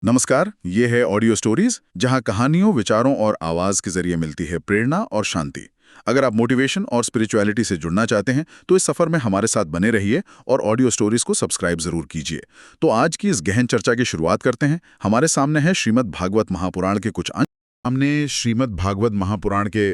नमस्कार, ये है ऑडियो स्टोरीज जहां कहानियों, विचारों और आवाज के जरिए मिलती है प्रेरणा और शांति। अगर आप मोटिवेशन और स्पिरिचुअलिटी से जुड़ना चाहते हैं तो इस सफर में हमारे साथ बने रहिए और ऑडियो स्टोरीज को सब्सक्राइब जरूर कीजिए। तो आज की इस गहन चर्चा की शुरुआत करते हैं। हमारे सामने है श्रीमद् भागवत महापुराण के कुछ अंश। हमने श्रीमद् भागवत महापुराण के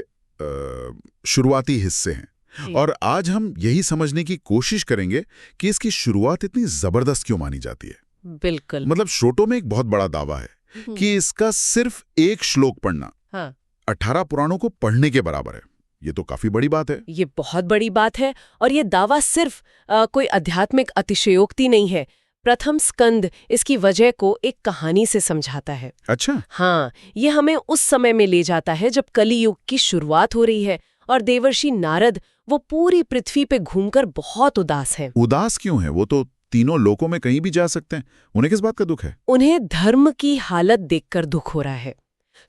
शुरुआती हिस्से हैं और आज हम यही समझने की कोशिश करेंगे कि इसकी शुरुआत इतनी जबरदस्त क्यों मानी जाती है। बिल्कुल। मतलब श्रोतों में एक बहुत बड़ा दावा है कि इसका सिर्फ एक श्लोक पढ़ना 18 पुराणों को पढ़ने के बराबर है। ये तो काफी बड़ी बात है। ये बहुत बड़ी बात है और ये दावा सिर्फ कोई आध्यात्मिक अतिशयोक्ति नहीं है। प्रथम स्कंद इसकी वजह को एक कहानी से समझाता है। अच्छा। हाँ, ये हमें उस समय में ले जाता है जब कली युग की शुरुआत हो रही है और देवर्षि नारद वो पूरी पृथ्वी पे घूमकर बहुत उदास हैं। उदास क्यों है? वो तो तीनों लोकों में कहीं भी जा सकते हैं। उन्हें किस बात का दुख है? उन्हें धर्म की हालत देखकर दुख हो रहा है।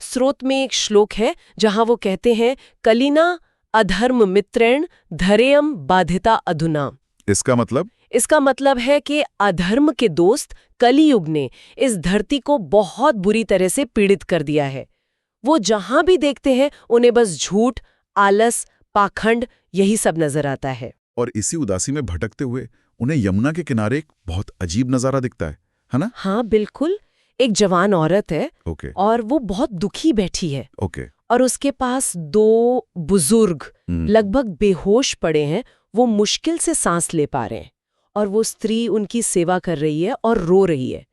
स्रोत में एक श्लोक है जहां वो कहते हैं, कलिना अधर्म मित्रेण धरेयम बाधिता अधुना। इसका मतलब है कि अधर्म के दोस्त कलियुग ने इस धरती को बहुत बुरी तरह से पीड़ित कर दिया है। वो जहां भी देखते हैं उन्हें बस झूठ, आलस, पाखंड यही सब नजर आता है। और इसी उदासी में भटकते हुए उन्हें यमुना के किनारे एक बहुत अजीब नजारा दिखता है ना? हाँ बिल्कुल। एक जवान औरत है और वो बहुत दुखी बैठी है और उसके पास दो बुजुर्ग लगभग बेहोश पड़े हैं। वो मुश्किल से सांस ले पा रहे हैं और वो स्त्री उनकी सेवा कर रही है और रो रही है।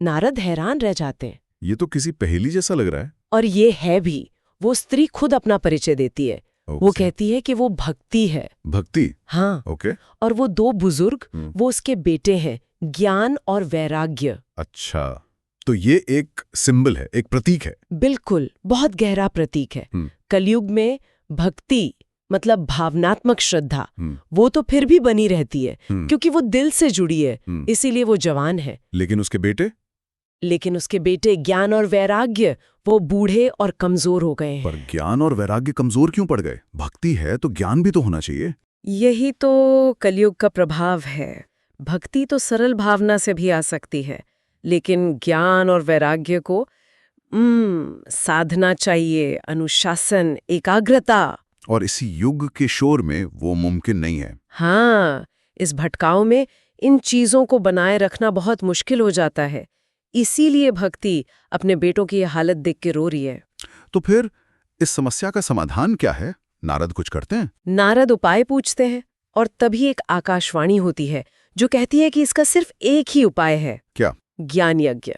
नारद हैरान रह जाते हैं। ये तो किसी पहेली जैसा लग रहा है। और ये है भी। वो स्त्री खुद अपना परिचय देती है। वो कहती है कि वो भक्ति है। भक्ति? हाँ। और वो दो बुजुर्ग वो उसके बेटे हैं, ज्ञान और वैराग्य। अच्छा, तो ये एक सिंबल है, एक प्रतीक है। बिल्कुल, बहुत गहरा प्रतीक है। कलयुग में भक्ति मतलब भावनात्मक श्रद्धा वो तो फिर भी बनी रहती है क्योंकि वो दिल से जुड़ी है, इसीलिए वो जवान है। लेकिन उसके बेटे ज्ञान और वैराग्य वो बूढ़े और कमजोर हो गए हैं। पर ज्ञान और वैराग्य कमजोर क्यों पड़ गए? भक्ति है तो ज्ञान भी तो होना चाहिए। यही तो कलयुग का प्रभाव है। भक्ति तो सरल भावना से भी आ सकती है, लेकिन ज्ञान और वैराग्य को साधना चाहिए, अनुशासन, एकाग्रता। और इसी युग के शोर में वो मुमकिन नहीं है। हाँ, इस भटकाव में इन चीजों को बनाए रखना बहुत मुश्किल हो जाता है। इसीलिए भक्ति अपने बेटों की यह हालत देख के रो रही है। तो फिर इस समस्या का समाधान क्या है? नारद कुछ करते हैं? नारद उपाय पूछते हैं और तभी एक आकाशवाणी होती है जो कहती है कि इसका सिर्फ एक ही उपाय है। क्या? ज्ञान यज्ञ,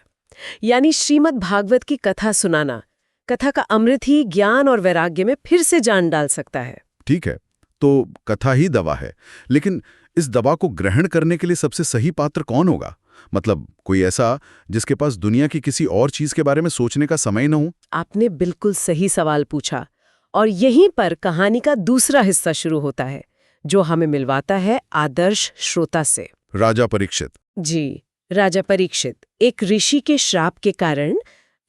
यानी श्रीमद् भागवत की कथा सुनाना। कथा का अमृत ही ज्ञान और वैराग्य में फिर से जान डाल सकता है। ठीक है, तो कथा ही दवा है, लेकिन इस दवा को ग्रहण करने के लिए सबसे सही पात्र कौन होगा? मतलब कोई ऐसा जिसके पास दुनिया की किसी और चीज के बारे में सोचने का समय न हो। आपने बिल्कुल सही सवाल पूछा और यहीं पर कहानी का दूसरा हिस्सा शुरू होता है जो हमें मिलवाता है आदर्श श्रोता से। राजा परीक्षित। जी, राजा परीक्षित। एक ऋषि के श्राप के कारण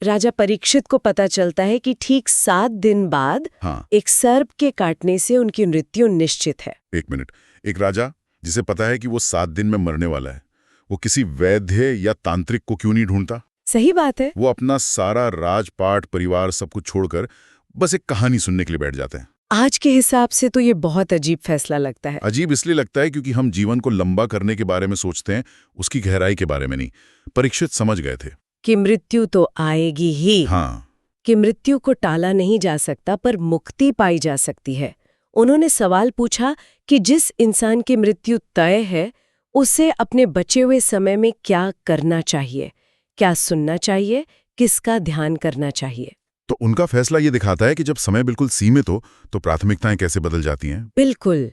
राजा परीक्षित को पता चलता है कि ठीक 7 दिन बाद एक सर्प के काटने से उनकी मृत्यु निश्चित है। एक मिनट, एक राजा जिसे पता है कि वो 7 दिन में मरने वाला है, वो किसी वैद्य या तांत्रिक को क्यों नहीं ढूंढता? सही बात है। वो अपना सारा राजपाट, परिवार, सब कुछ छोड़कर बस एक कहानी सुनने के लिए बैठ जाते हैं। आज के हिसाब से तो ये बहुत अजीब फैसला लगता है। अजीब इसलिए लगता है क्योंकि हम जीवन को लंबा करने के बारे में सोचते हैं, उसकी गहराई के बारे में नहीं। परीक्षित समझ गए थे कि मृत्यु तो आएगी ही। हाँ, कि मृत्यु को टाला नहीं जा सकता पर मुक्ति पाई जा सकती है। उन्होंने सवाल पूछा कि जिस इंसान की मृत्यु तय है उसे अपने बचे हुए समय में क्या करना चाहिए, क्या सुनना चाहिए, किसका ध्यान करना चाहिए। तो उनका फैसला ये दिखाता है कि जब समय बिल्कुल सीमित हो तो प्राथमिकताएं कैसे बदल जाती हैं। बिल्कुल,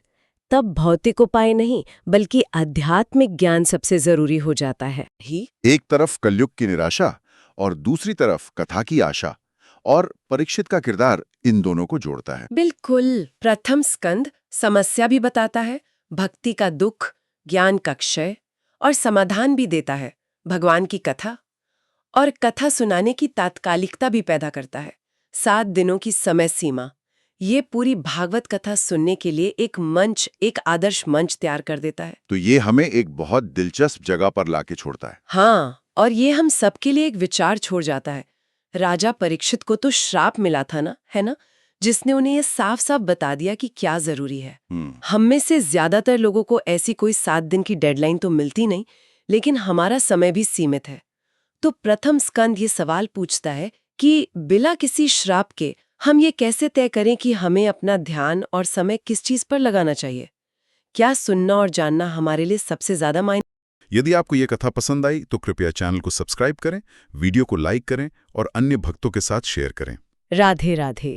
तब भौतिक उपाय नहीं बल्कि आध्यात्मिक ज्ञान सबसे जरूरी हो जाता है। एक तरफ कलयुग की निराशा और दूसरी तरफ कथा की आशा, और परीक्षित का किरदार इन दोनों को जोड़ता है। बिल्कुल। प्रथम स्कंद समस्या भी बताता है, भक्ति का दुख, ज्ञान का क्षय और समाधान भी देता है, भगवान की कथा और कथा सुनाने की तात्कालिकता भी पैदा करता है। 7 दिनों की समय सीमा ये पूरी भागवत कथा सुनने के लिए एक मंच, एक आदर्श मंच तैयार कर देता है। तो ये हमें एक बहुत दिलचस्प जगह पर लाके छोड़ता है। हाँ, और ये हम सबके लिए एक विचार छोड़ जाता है। राजा परीक्षित को तो श्राप मिला था ना, है ना, जिसने उन्हें ये साफ साफ बता दिया कि क्या जरूरी है। हम में से ज्यादातर लोगों को ऐसी कोई 7 दिन की डेडलाइन तो मिलती नहीं, लेकिन हमारा समय भी सीमित है। तो प्रथम स्कंद ये सवाल पूछता है कि बिना किसी श्राप के हम ये कैसे तय करें कि हमें अपना ध्यान और समय किस चीज पर लगाना चाहिए? क्या सुनना और जानना हमारे लिए सबसे ज्यादा मायने? यदि आपको ये कथा पसंद आई तो कृपया चैनल को सब्सक्राइब करें, वीडियो को लाइक करें और अन्य भक्तों के साथ शेयर करें। राधे राधे।